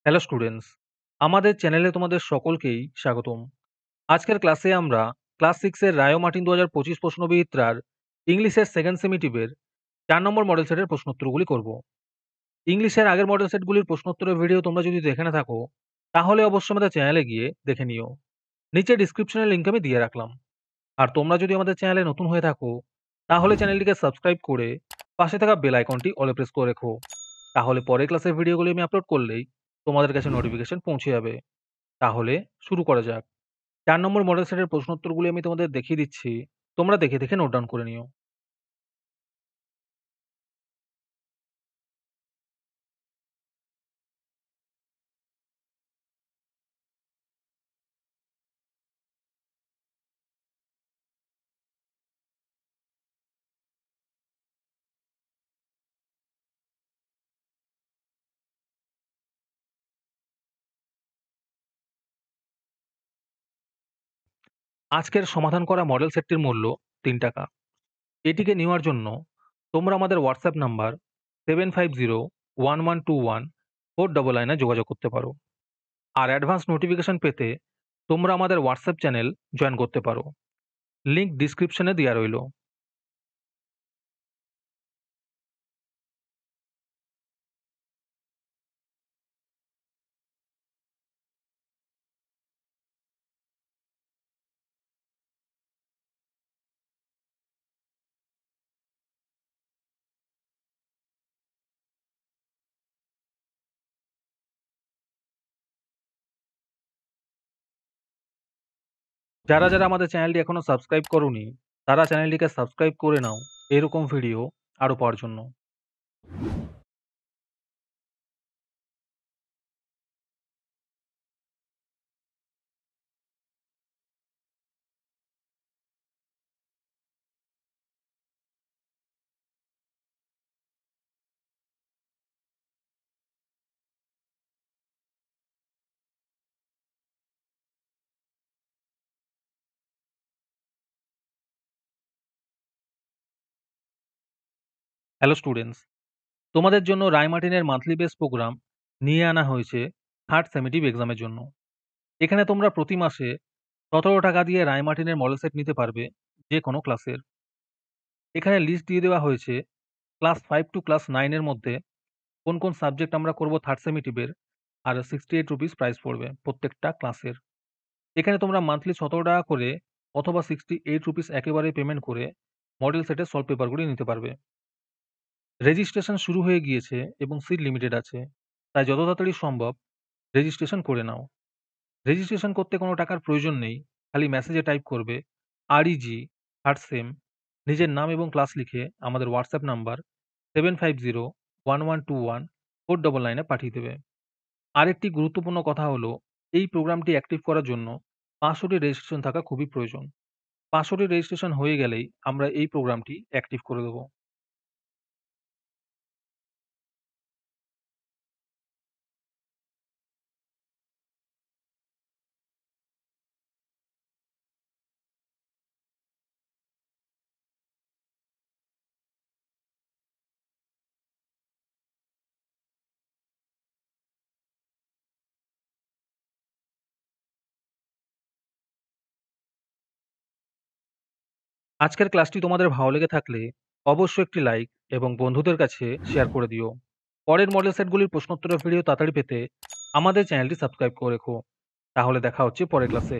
Hello students, আমাদের চ্যানেলে তোমাদের সকলকেই স্বাগতম। আজকের ক্লাসে আমরা ক্লাস 6 এর রায় ও মার্টিন 2025 প্রশ্নবিচিত্রার ইংলিশের সেকেন্ড সেমিটিভের 4 নম্বর মডেল সেটের প্রশ্নোত্তরগুলি করব। ইংলিশের আগের মডেল সেটগুলির প্রশ্নোত্তরের ভিডিও তোমরা যদি দেখে না থাকো, তাহলে অবশ্যই আমাদের চ্যানেলে গিয়ে দেখে নিও। নিচে ডিসক্রিপশনের লিংক আমি দিয়ে রাখলাম। আর তোমরা যদি আমাদের চ্যানেলে নতুন হয়ে থাকো, তাহলে চ্যানেলটিকে সাবস্ক্রাইব করে পাশে থাকা বেল আইকনটি অলে প্রেস করে রেখো। তাহলে পরের ক্লাসের ভিডিওগুলি আমি আপলোড করলেই তোমাদের কাছে নোটিফিকেশন পৌঁছে যাবে। তাহলে শুরু করা যাক। ৪ নম্বর মডেল সেটের প্রশ্নোত্তরগুলি আমি তোমাদের দেখিয়ে দিচ্ছি। তোমরা দেখে, দেখে নোট ডাউন করে নিও। আজকের সমাধান করা মডেল সেটটির মূল্য ৳৩। এটিকে নেওয়ার জন্য তোমরা আমাদের WhatsApp নাম্বার 7501121499 এ যোগাযোগ করতে পারো। আর অ্যাডভান্স নোটিফিকেশন পেতে তোমরা আমাদের WhatsApp চ্যানেল জয়েন করতে পারো। লিংক ডিসক্রিপশনে দেয়া রইল। যারা, যারা আমাদের চ্যানেলটি এখনো সাবস্ক্রাইব করোনি, তারা চ্যানেলটিকে সাবস্ক্রাইব করে নাও এরকম ভিডিও আরো পাওয়ার জন্য। হ্যালো স্টুডেন্টস, তোমাদের জন্য রায় মার্টিনের মান্থলি বেস প্রোগ্রাম নিয়ে আনা হয়েছে থার্ড সেমেটিভ এক্সামের জন্য। এখানে তোমরা প্রতি মাসে ৳১৭ দিয়ে রায় মার্টিনের মডেল সেট নিতে পারবে যে কোনো ক্লাসের। এখানে লিস্ট দিয়ে দেওয়া হয়েছে ক্লাস 5 টু ক্লাস 9 এর মধ্যে কোন, কোন সাবজেক্ট আমরা করব থার্ড সেমেটিভের, আর ₹68 প্রাইস পড়বে প্রত্যেকটা ক্লাসের। এখানে তোমরা মান্থলি ৳১৭ করে অথবা ₹68 একেবারে পেমেন্ট করে মডেল সেটের সলভ পেপারগুলি নিতে পারবে। রেজিস্ট্রেশন শুরু হয়ে গিয়েছে এবং সিট লিমিটেড আছে। তাই যত তাড়াতাড়ি সম্ভব রেজিস্ট্রেশন করে নাও। রেজিস্ট্রেশন করতে কোনো টাকার প্রয়োজন নেই। খালি মেসেজে টাইপ করবে REG থার্ড সেম, নিজের নাম এবং ক্লাস লিখে আমাদের WhatsApp নাম্বার 7501121499 এ পাঠিয়ে দেবে। আরেকটি গুরুত্বপূর্ণ কথা হলো, এই প্রোগ্রামটি অ্যাক্টিভ করার জন্য ৫০০ টি রেজিস্ট্রেশন থাকা খুবই প্রয়োজন। ৫০০ টি রেজিস্ট্রেশন হয়ে গেলেই আমরা এই প্রোগ্রামটি অ্যাক্টিভ করে দেব। আজকের ক্লাসটি তোমাদের ভালো লেগে থাকলে অবশ্যই একটি লাইক এবং বন্ধুদের কাছে শেয়ার করে দিও। পরের মডেল সেটগুলির প্রশ্নোত্তরের ভিডিও তাড়াতাড়ি পেতে আমাদের চ্যানেলটি সাবস্ক্রাইব করে রেখো। তাহলে দেখা হচ্ছে পরের ক্লাসে।